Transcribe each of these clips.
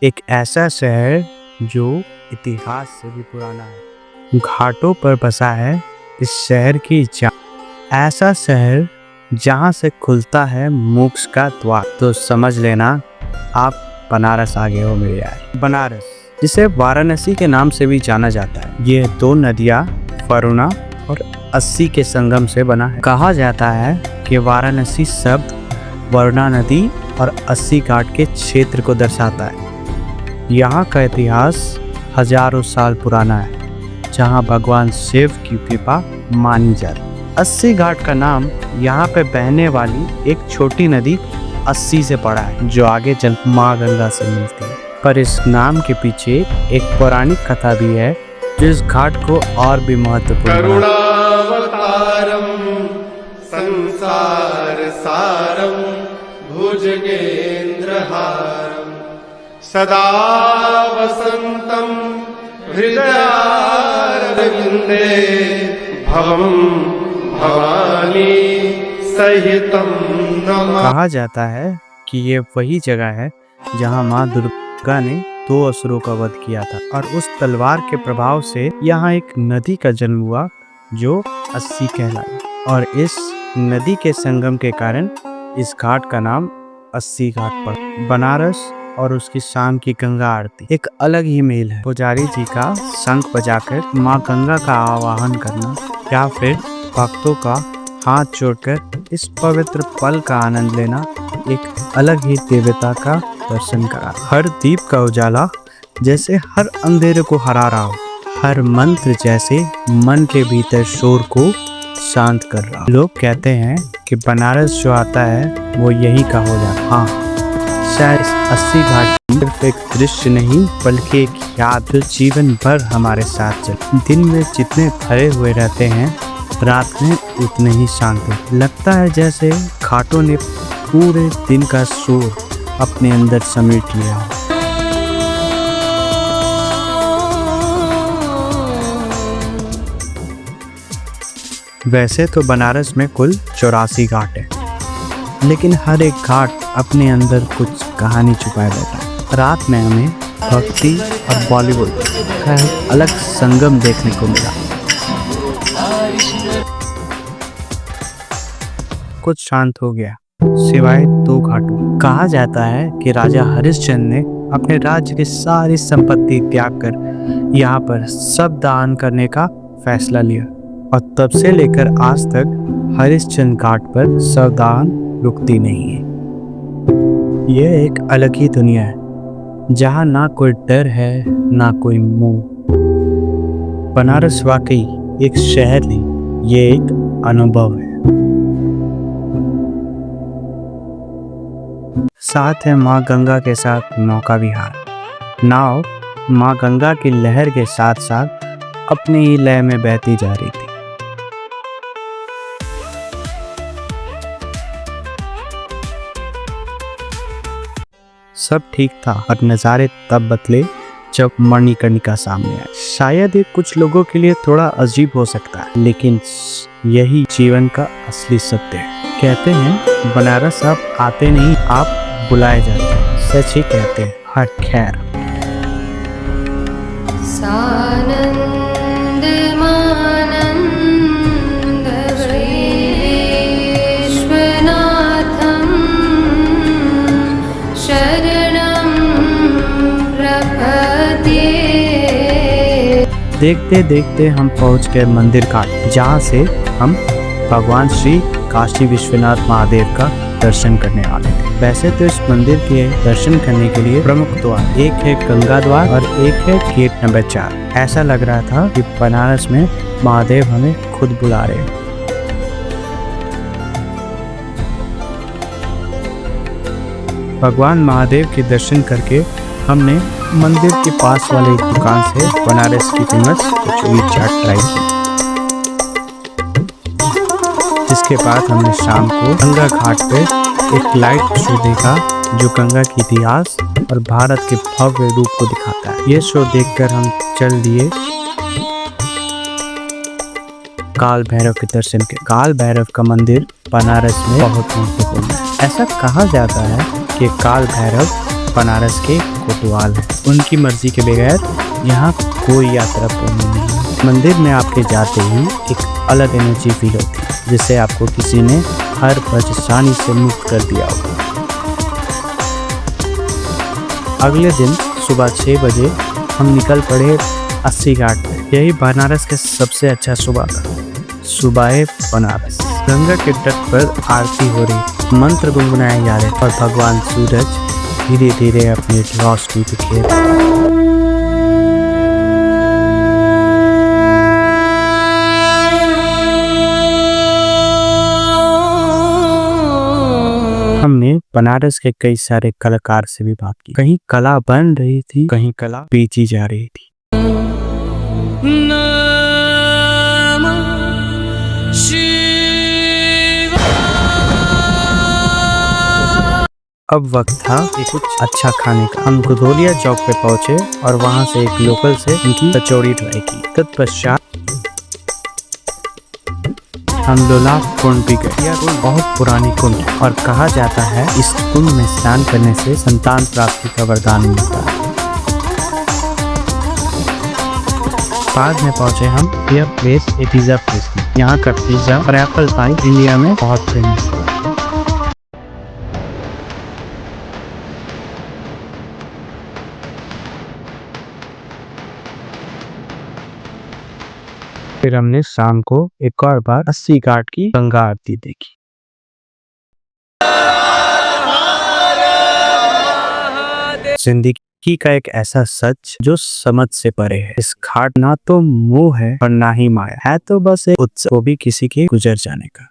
एक ऐसा शहर जो इतिहास से भी पुराना है, घाटों पर बसा है इस शहर की जान। ऐसा शहर जहाँ से खुलता है मोक्ष का द्वार। तो समझ लेना आप बनारस आ गए हो मेरे यार। बनारस, जिसे वाराणसी के नाम से भी जाना जाता है, ये दो नदियाँ वरुणा और अस्सी के संगम से बना है। कहा जाता है कि वाराणसी शब्द वरुणा नदी और अस्सी घाट के क्षेत्र को दर्शाता है। यहाँ का इतिहास हजारों साल पुराना है, जहाँ भगवान शिव की कृपा मानी जाती है। अस्सी घाट का नाम यहाँ पे बहने वाली एक छोटी नदी अस्सी से पड़ा है, जो आगे चल माँ गंगा से मिलती है। पर इस नाम के पीछे एक पौराणिक कथा भी है, जो इस घाट को और भी महत्वपूर्ण करुणावतारम संसार सारम भुजगेंद्रहारम सदा वसंतम हृदयारविंदे भवम भवानी सहितम नमः। कहा जाता है कि ये वही जगह है जहां मां दुर्गा ने दो असुरों का वध किया था, और उस तलवार के प्रभाव से यहाँ एक नदी का जन्म हुआ जो अस्सी कहलाई, और इस नदी के संगम के कारण इस घाट का नाम अस्सी घाट पड़ा। बनारस और उसकी शाम की गंगा आरती एक अलग ही मेल है। पुजारी जी का शंख बजाकर माँ गंगा का आवाहन करना, या फिर भक्तों का हाथ जोड़कर इस पवित्र पल का आनंद लेना एक अलग ही दिव्यता का दर्शन करा। हर दीप का उजाला जैसे हर अंधेरे को हरा रहा हो, हर मंत्र जैसे मन के भीतर शोर को शांत कर रहा। लोग कहते हैं कि बनारस जो आता है वो यही का हो जाता। हाँ, शायद इस अस्सी घाट सिर्फ एक दृश्य नहीं, बल्कि एक याद जो जीवन भर हमारे साथ चले। दिन में जितने भरे हुए रहते हैं, रात में उतने ही शांत। लगता है जैसे घाटों ने पूरे दिन का शोर अपने अंदर समेट लिया। वैसे तो बनारस में कुल 84 घाट है, लेकिन हर एक घाट अपने अंदर कुछ कहानी छुपाए बैठा है। रात में हमें भक्ति और बॉलीवुड का एक अलग संगम देखने को मिला। कुछ शांत हो गया सिवाय दो घाटों। कहा जाता है कि राजा हरिश्चंद्र ने अपने राज्य की सारी संपत्ति त्याग कर यहाँ पर सब दान करने का फैसला लिया, और तब से लेकर आज तक हरिश्चंद्र घाट पर सब दान रुकती नहीं है। यह एक अलग ही दुनिया है, जहाँ ना कोई डर है ना कोई मोह। बनारस वाकई एक शहर नहीं, ये एक अनुभव है। साथ है माँ गंगा के साथ नौका विहार। नाव माँ गंगा की लहर के साथ साथ अपने ही लय में बहती जा रही थी। सब ठीक था, और नज़ारे तब बदले जब मणिकर्णिका सामने आए। शायद ये कुछ लोगों के लिए थोड़ा अजीब हो सकता है, लेकिन यही जीवन का असली सत्य है। कहते हैं बनारस आप आते नहीं, आप बुलाए जाते हैं। सच ही कहते हैं। हर खैर, देखते देखते हम पहुंच गए मंदिर घाट, जहां से हम भगवान श्री काशी विश्वनाथ महादेव का दर्शन करने वाले थे। वैसे तो इस मंदिर के दर्शन करने के लिए प्रमुख द्वार, एक है गंगा द्वार और एक है गेट नंबर 4। ऐसा लग रहा था कि बनारस में महादेव हमें खुद बुला रहे हैं। भगवान महादेव के दर्शन करके हमने मंदिर के पास वाले एक दुकान से बनारस की फेमस कचौरी चाट ट्राई की, जिसके बाद हमने शाम को गंगा घाट पे एक लाइट शो देखा, जो गंगा के इतिहास और भारत के भव्य रूप को दिखाता है। ये शो देखकर हम चल दिए काल भैरव के दर्शन के। काल भैरव का मंदिर बनारस में बहुत महत्वपूर्ण है। ऐसा कहा जाता है कि काल भैरव बनारस के कोतवाल हैं। उनकी मर्जी के बगैर यहाँ कोई यात्रा पूर्ण नहीं है। मंदिर में आपके जाते ही एक अलग एनर्जी फील होती है, जिससे आपको किसी ने हर परेशानी से मुक्त कर दिया होगा। अगले दिन सुबह 6 बजे हम निकल पड़े 80 घाट पे। यही बनारस के सबसे अच्छा सुबह था, सुबह बनारस। गंगा के तट पर आरती हो रही, मंत्र गुनगुनाए जा रहे और भगवान सूरज धीरे धीरे अपनी रोशनी बिखेर रहा है। हमने बनारस के कई सारे कलाकार से भी बात की। कहीं कला बन रही थी, कहीं कला बेची जा रही थी। अब वक्त था कि कुछ अच्छा खाने का। हम गुदोलिया चौक पे पहुंचे और वहां से एक लोकल से उनकी कचौड़ी ट्राई की। तत्पश्चात हम लोलाप कुंड भी गए। यह कुंड बहुत पुरानी कुंड है और कहा जाता है इस कुंड में स्नान करने से संतान प्राप्ति का वरदान मिलता है। बाद में पहुंचे हम यह प्लेस एक पिज्जा प्लेस में। यहाँ का पिज्जा और एप्पल पाई इंडिया में बहुत फेमस है। फिर हमने शाम को एक और बार 80 घाट की गंगा आरती देखी। जिंदगी का एक ऐसा सच जो समझ से परे है। इस घाट ना तो मोह है और ना ही माया है, तो बस एक उत्सव, वो भी किसी के गुजर जाने का।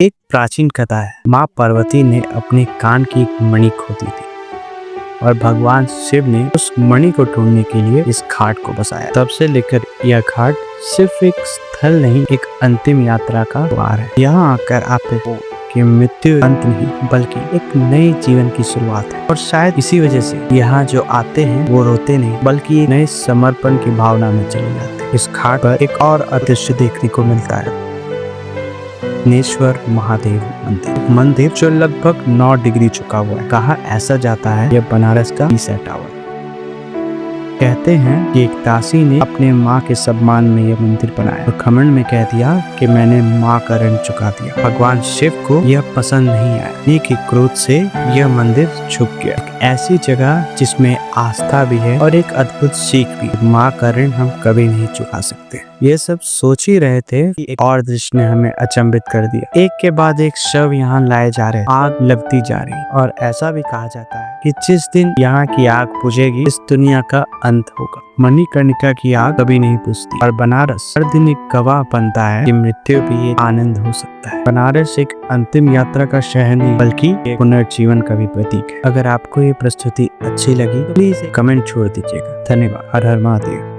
एक प्राचीन कथा है। माँ पार्वती ने अपने कान की एक मणि खो दी थी और भगवान शिव ने उस मणि को ढूंढने के लिए इस घाट को बसाया। तब से लेकर यह घाट सिर्फ एक स्थल नहीं, एक अंतिम यात्रा का द्वार है। यहाँ आकर आप देखो कि मृत्यु अंत नहीं, बल्कि एक नए जीवन की शुरुआत है। और शायद इसी वजह से यहाँ जो आते हैं वो रोते नहीं, बल्कि एक नए समर्पण की भावना में चले जाते हैं। इस घाट पर एक और अदृश्य देखने को मिलता है, विघ्नेश्वर महादेव मंदिर जो लगभग 9 डिग्री झुका हुआ है। कहा ऐसा जाता है यह बनारस का ईसा टावर। कहते हैं कि एक दासी ने अपने माँ के सम्मान में यह मंदिर बनाया और घमंड में कह दिया कि मैंने माँ का ऋण चुका दिया। भगवान शिव को यह पसंद नहीं आया, इन्हीं के क्रोध से यह मंदिर झुक गया। एक ऐसी जगह जिसमें आस्था भी है और एक अद्भुत सीख भी। माँ का ऋण हम कभी नहीं चुका सकते। ये सब सोच ही रहे थे कि एक और दृश्य ने हमें अचंभित कर दिया। एक के बाद एक शव यहाँ लाए जा रहे, आग लगती जा रही और ऐसा भी कहा जाता है कि जिस दिन यहाँ की आग बुझेगी इस दुनिया का अंत होगा। मणिकर्णिका की आग कभी नहीं बुझती और बनारस हर दिन एक गवाह बनता है कि मृत्यु भी एक आनंद हो सकता है। बनारस एक अंतिम यात्रा का शहर नहीं, बल्कि एक पुनर्जीवन का भी प्रतीक है। अगर आपको ये प्रस्तुति अच्छी लगी तो प्लीज कमेंट छोड़ दीजिएगा। धन्यवाद। हर हर महादेव।